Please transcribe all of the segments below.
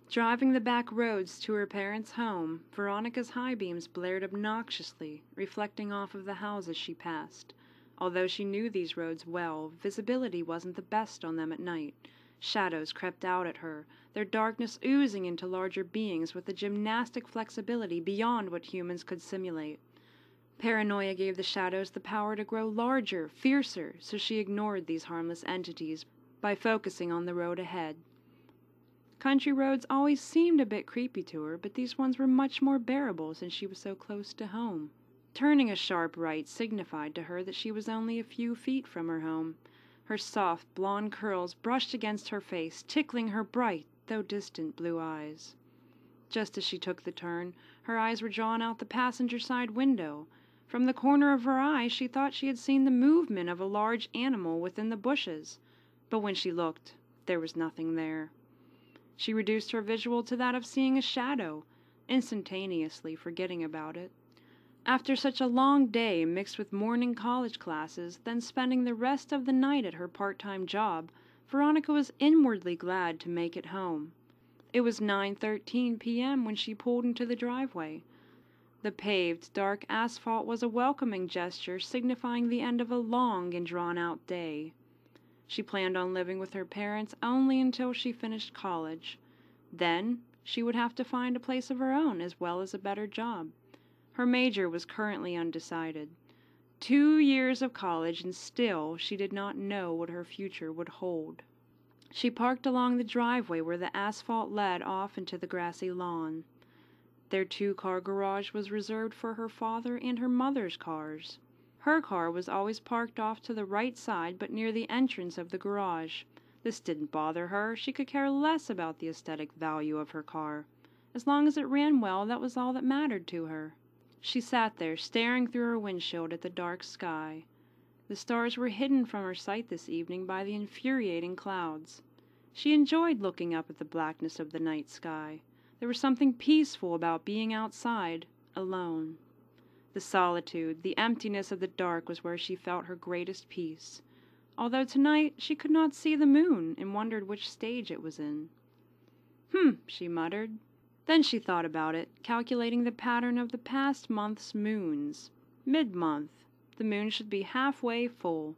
Driving the back roads to her parents' home, Veronica's high beams blared obnoxiously, reflecting off of the houses she passed. Although she knew these roads well, visibility wasn't the best on them at night. Shadows crept out at her, their darkness oozing into larger beings with a gymnastic flexibility beyond what humans could simulate. Paranoia gave the shadows the power to grow larger, fiercer, so she ignored these harmless entities by focusing on the road ahead. Country roads always seemed a bit creepy to her, but these ones were much more bearable since she was so close to home. Turning a sharp right signified to her that she was only a few feet from her home. Her soft, blonde curls brushed against her face, tickling her bright, though distant, blue eyes. Just as she took the turn, her eyes were drawn out the passenger side window. From the corner of her eye, she thought she had seen the movement of a large animal within the bushes, but when she looked, there was nothing there. She reduced her visual to that of seeing a shadow, instantaneously forgetting about it. After such a long day mixed with morning college classes, then spending the rest of the night at her part-time job, Veronica was inwardly glad to make it home. It was 9:13 p.m. when she pulled into the driveway. The paved, dark asphalt was a welcoming gesture signifying the end of a long and drawn-out day. She planned on living with her parents only until she finished college. Then, she would have to find a place of her own as well as a better job. Her major was currently undecided. 2 years of college, and still she did not know what her future would hold. She parked along the driveway where the asphalt led off into the grassy lawn. Their 2-car garage was reserved for her father and her mother's cars. Her car was always parked off to the right side but near the entrance of the garage. This didn't bother her. She could care less about the aesthetic value of her car. As long as it ran well, that was all that mattered to her. She sat there, staring through her windshield at the dark sky. The stars were hidden from her sight this evening by the infuriating clouds. She enjoyed looking up at the blackness of the night sky. There was something peaceful about being outside, alone. The solitude, the emptiness of the dark was where she felt her greatest peace, although tonight she could not see the moon and wondered which stage it was in. She muttered. Then she thought about it, calculating the pattern of the past month's moons. Mid-month. The moon should be halfway full.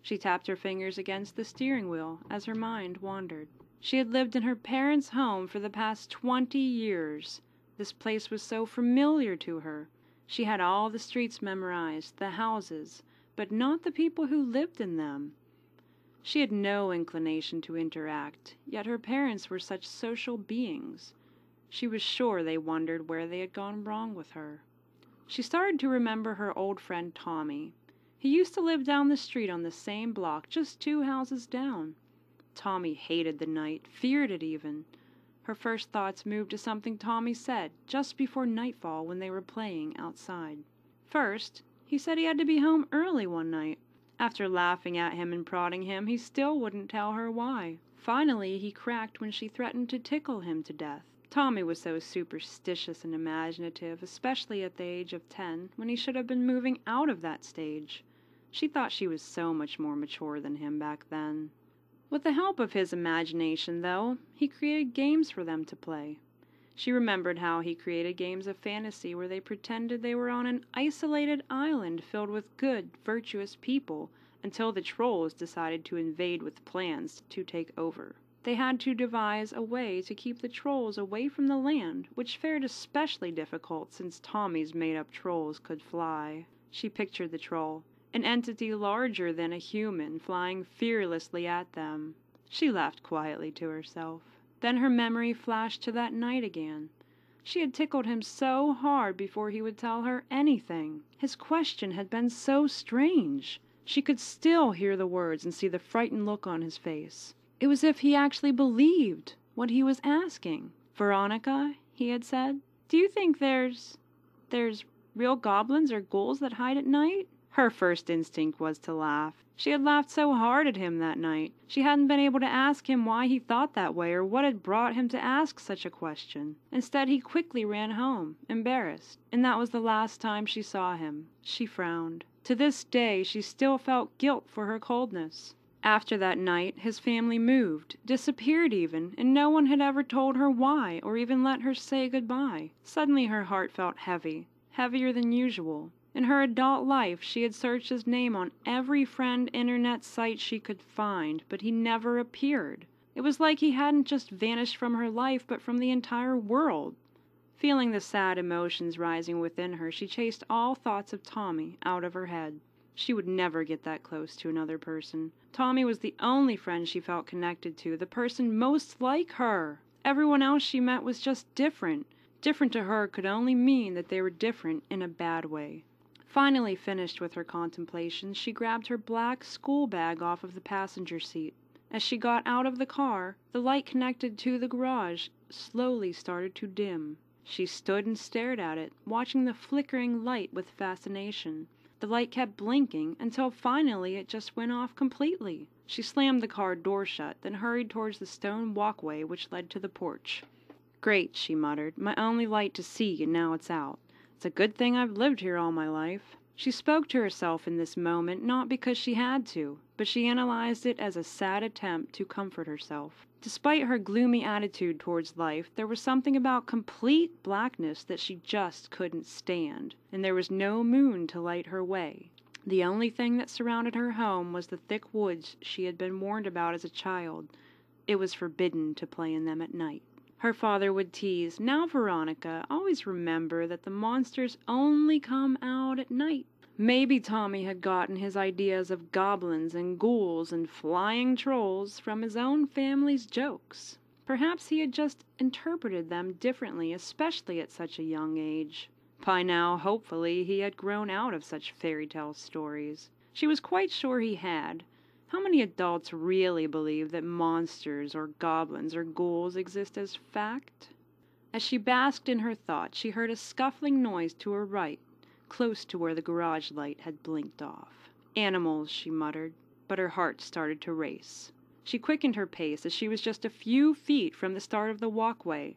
She tapped her fingers against the steering wheel as her mind wandered. She had lived in her parents' home for the past 20 years. This place was so familiar to her. She had all the streets memorized, the houses, but not the people who lived in them. She had no inclination to interact, yet her parents were such social beings. She was sure they wondered where they had gone wrong with her. She started to remember her old friend Tommy. He used to live down the street on the same block, just 2 houses down. Tommy hated the night, feared it even. Her first thoughts moved to something Tommy said just before nightfall when they were playing outside. First, he said he had to be home early one night. After laughing at him and prodding him, he still wouldn't tell her why. Finally, he cracked when she threatened to tickle him to death. Tommy was so superstitious and imaginative, especially at the age of 10, when he should have been moving out of that stage. She thought she was so much more mature than him back then. With the help of his imagination, though, he created games for them to play. She remembered how he created games of fantasy where they pretended they were on an isolated island filled with good, virtuous people until the trolls decided to invade with plans to take over. They had to devise a way to keep the trolls away from the land, which fared especially difficult since Tommy's made-up trolls could fly. She pictured the troll, an entity larger than a human, flying fearlessly at them. She laughed quietly to herself. Then her memory flashed to that night again. She had tickled him so hard before he would tell her anything. His question had been so strange. She could still hear the words and see the frightened look on his face. It was as if he actually believed what he was asking. "Veronica," he had said, "do you think there's real goblins or ghouls that hide at night?" Her first instinct was to laugh. She had laughed so hard at him that night. She hadn't been able to ask him why he thought that way or what had brought him to ask such a question. Instead, he quickly ran home, embarrassed, and that was the last time she saw him. She frowned. To this day, she still felt guilt for her coldness. After that night, his family moved, disappeared even, and no one had ever told her why or even let her say goodbye. Suddenly her heart felt heavy, heavier than usual. In her adult life, she had searched his name on every friend internet site she could find, but he never appeared. It was like he hadn't just vanished from her life, but from the entire world. Feeling the sad emotions rising within her, she chased all thoughts of Tommy out of her head. She would never get that close to another person. Tommy was the only friend she felt connected to, the person most like her. Everyone else she met was just different. Different to her could only mean that they were different in a bad way. Finally finished with her contemplations, she grabbed her black school bag off of the passenger seat. As she got out of the car, the light connected to the garage slowly started to dim. She stood and stared at it, watching the flickering light with fascination. The light kept blinking until finally it just went off completely. She slammed the car door shut, then hurried towards the stone walkway which led to the porch. "Great," she muttered. "My only light to see, and now it's out. It's a good thing I've lived here all my life." She spoke to herself in this moment not because she had to, but she analyzed it as a sad attempt to comfort herself. Despite her gloomy attitude towards life, there was something about complete blackness that she just couldn't stand, and there was no moon to light her way. The only thing that surrounded her home was the thick woods she had been warned about as a child. It was forbidden to play in them at night. Her father would tease, "Now, Veronica, always remember that the monsters only come out at night." Maybe Tommy had gotten his ideas of goblins and ghouls and flying trolls from his own family's jokes. Perhaps he had just interpreted them differently, especially at such a young age. By now, hopefully, he had grown out of such fairy tale stories. She was quite sure he had. How many adults really believe that monsters or goblins or ghouls exist as fact? As she basked in her thoughts, she heard a scuffling noise to her right, close to where the garage light had blinked off. "Animals," she muttered, but her heart started to race. She quickened her pace as she was just a few feet from the start of the walkway.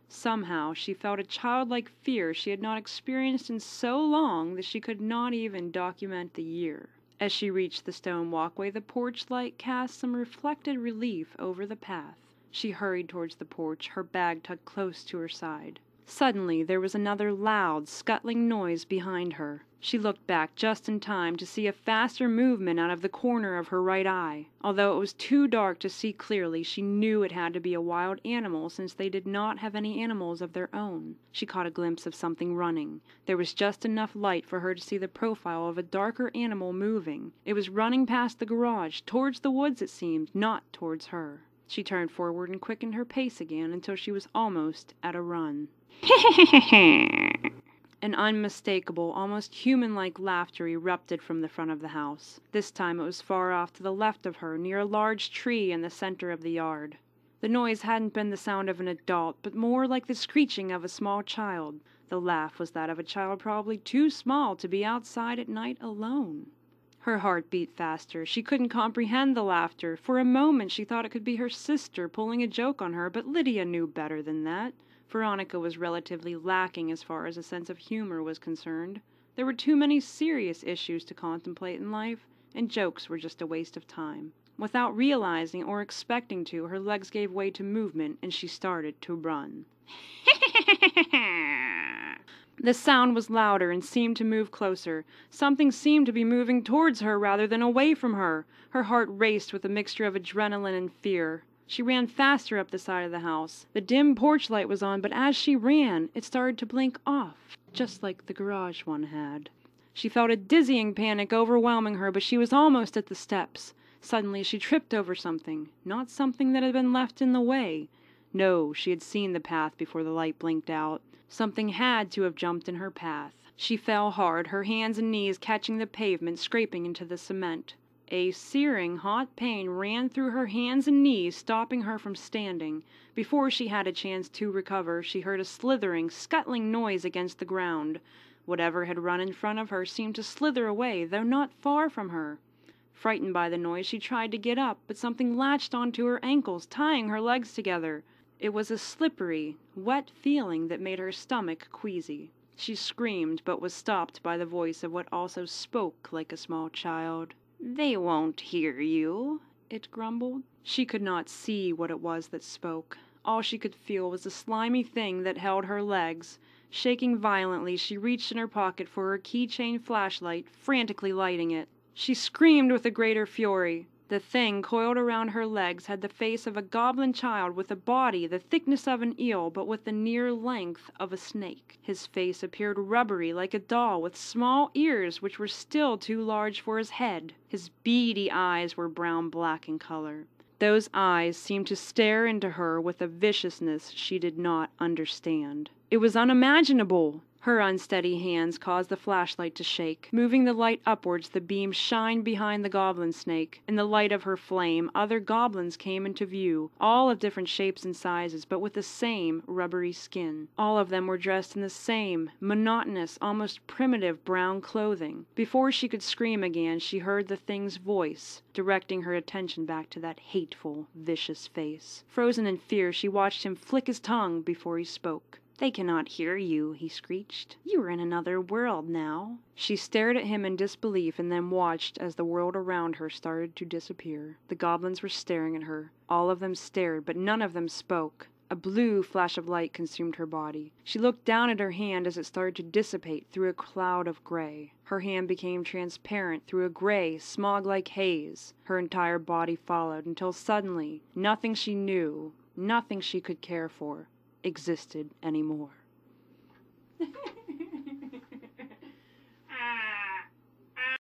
Somehow she felt a childlike fear she had not experienced in so long that she could not even document the year. As she reached the stone walkway, the porch light cast some reflected relief over the path. She hurried towards the porch, her bag tucked close to her side. Suddenly there was another loud, scuttling noise behind her. She looked back just in time to see a faster movement out of the corner of her right eye. Although it was too dark to see clearly, she knew it had to be a wild animal since they did not have any animals of their own. She caught a glimpse of something running. There was just enough light for her to see the profile of a darker animal moving. It was running past the garage, towards the woods it seemed, not towards her. She turned forward and quickened her pace again until she was almost at a run. An unmistakable, almost human-like laughter erupted from the front of the house. This time it was far off to the left of her, near a large tree in the center of the yard. The noise hadn't been the sound of an adult, but more like the screeching of a small child. The laugh was that of a child probably too small to be outside at night alone. Her heart beat faster. She couldn't comprehend the laughter. For a moment she thought it could be her sister pulling a joke on her, but Lydia knew better than that. Veronica was relatively lacking as far as a sense of humor was concerned. There were too many serious issues to contemplate in life, and jokes were just a waste of time. Without realizing or expecting to, her legs gave way to movement, and she started to run. The sound was louder and seemed to move closer. Something seemed to be moving towards her rather than away from her. Her heart raced with a mixture of adrenaline and fear. She ran faster up the side of the house. The dim porch light was on, but as she ran, it started to blink off, just like the garage one had. She felt a dizzying panic overwhelming her, but she was almost at the steps. Suddenly she tripped over something, not something that had been left in the way. No, she had seen the path before the light blinked out. Something had to have jumped in her path. She fell hard, her hands and knees catching the pavement, scraping into the cement. A searing hot pain ran through her hands and knees, stopping her from standing. Before she had a chance to recover, she heard a slithering, scuttling noise against the ground. Whatever had run in front of her seemed to slither away, though not far from her. Frightened by the noise, she tried to get up, but something latched onto her ankles, tying her legs together. It was a slippery, wet feeling that made her stomach queasy. She screamed, but was stopped by the voice of what also spoke like a small child. "They won't hear you. it grumbled. She could not see what it was that spoke. All she could feel was the slimy thing that held her legs. Shaking violently, she reached in her pocket for her keychain flashlight, frantically lighting it. She screamed with a greater fury. The thing coiled around her legs had the face of a goblin child with a body the thickness of an eel but with the near length of a snake. His face appeared rubbery like a doll with small ears which were still too large for his head. His beady eyes were brown-black in color. Those eyes seemed to stare into her with a viciousness she did not understand. It was unimaginable! Her unsteady hands caused the flashlight to shake. Moving the light upwards, the beam shined behind the goblin snake. In the light of her flame, other goblins came into view, all of different shapes and sizes, but with the same rubbery skin. All of them were dressed in the same, monotonous, almost primitive brown clothing. Before she could scream again, she heard the thing's voice, directing her attention back to that hateful, vicious face. Frozen in fear, she watched him flick his tongue before he spoke. "They cannot hear you," he screeched. "You are in another world now." She stared at him in disbelief and then watched as the world around her started to disappear. The goblins were staring at her. All of them stared, but none of them spoke. A blue flash of light consumed her body. She looked down at her hand as it started to dissipate through a cloud of gray. Her hand became transparent through a gray, smog-like haze. Her entire body followed until suddenly, nothing she knew, nothing she could care for, existed anymore.